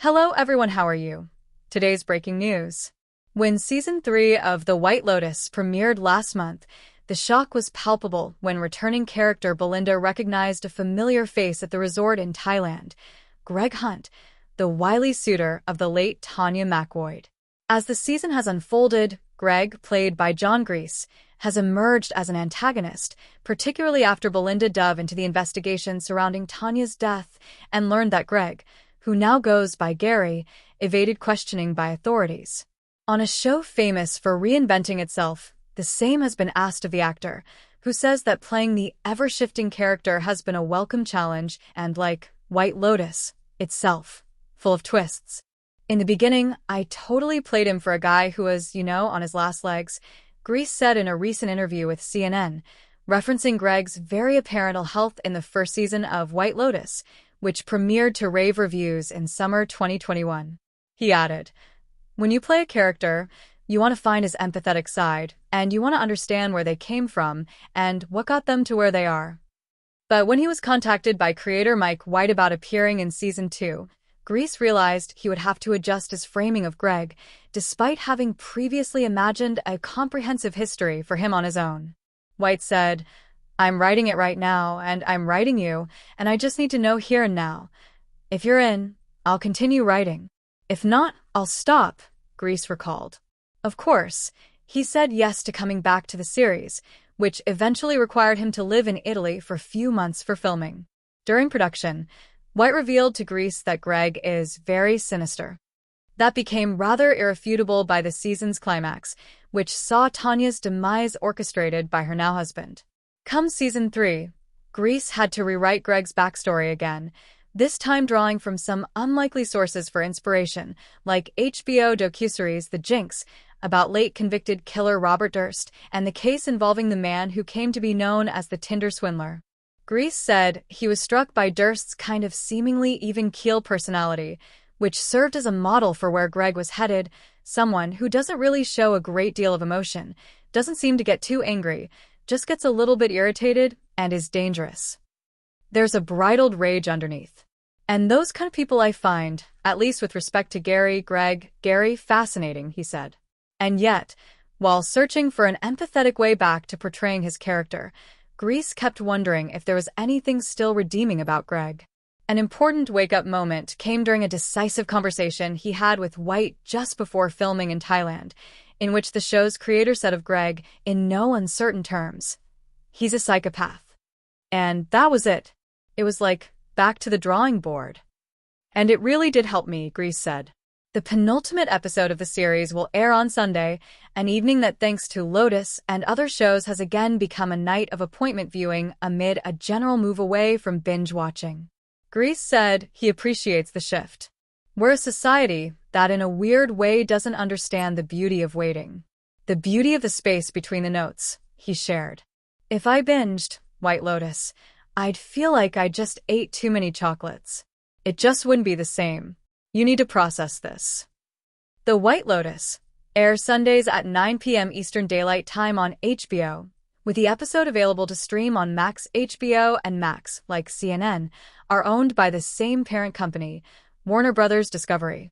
Hello everyone, how are you? Today's breaking news. When Season 3 of The White Lotus premiered last month, the shock was palpable when returning character Belinda recognized a familiar face at the resort in Thailand, Greg Hunt, the wily suitor of the late Tanya McWoyd. As the season has unfolded, Greg, played by Jon Gries, has emerged as an antagonist, particularly after Belinda dove into the investigation surrounding Tanya's death and learned that Greg, who now goes by Gary, evaded questioning by authorities. On a show famous for reinventing itself, the same has been asked of the actor, who says that playing the ever-shifting character has been a welcome challenge and, like White Lotus itself, full of twists. In the beginning, I totally played him for a guy who was, on his last legs, Gries said in a recent interview with CNN, referencing Greg's very apparent ill health in the first season of White Lotus, which premiered to rave reviews in summer 2021. He added, "When you play a character, you want to find his empathetic side, and you want to understand where they came from and what got them to where they are." But when he was contacted by creator Mike White about appearing in Season 2, Gries realized he would have to adjust his framing of Greg, despite having previously imagined a comprehensive history for him on his own. White said, "I'm writing it right now, and I'm writing you, and I just need to know here and now. If you're in, I'll continue writing. If not, I'll stop," Gries recalled. Of course, he said yes to coming back to the series, which eventually required him to live in Italy for a few months for filming. During production, White revealed to Gries that Greg is very sinister. That became rather irrefutable by the season's climax, which saw Tanya's demise orchestrated by her now-husband. Come Season 3, Gries had to rewrite Greg's backstory again, this time drawing from some unlikely sources for inspiration, like HBO docuseries The Jinx, about late convicted killer Robert Durst, and the case involving the man who came to be known as the Tinder swindler. Gries said he was struck by Durst's kind of seemingly even-keel personality, which served as a model for where Greg was headed, someone who doesn't really show a great deal of emotion, doesn't seem to get too angry, just gets a little bit irritated, and is dangerous. There's a bridled rage underneath. And those kind of people I find, at least with respect to Gary, fascinating, he said. And yet, while searching for an empathetic way back to portraying his character, Gries kept wondering if there was anything still redeeming about Greg. An important wake-up moment came during a decisive conversation he had with White just before filming in Thailand, in which the show's creator said of Greg, in no uncertain terms, "He's a psychopath." And that was it. It was like, back to the drawing board. "And it really did help me," Gries said. The penultimate episode of the series will air on Sunday, an evening that, thanks to Lotus and other shows, has again become a night of appointment viewing amid a general move away from binge-watching. Gries said he appreciates the shift. "We're a society that in a weird way doesn't understand the beauty of waiting. The beauty of the space between the notes," he shared. "If I binged White Lotus, I'd feel like I just ate too many chocolates. It just wouldn't be the same. You need to process this." The White Lotus airs Sundays at 9 p.m. Eastern Daylight Time on HBO, with the episode available to stream on Max. HBO and Max, like CNN, are owned by the same parent company, Warner Bros. Discovery.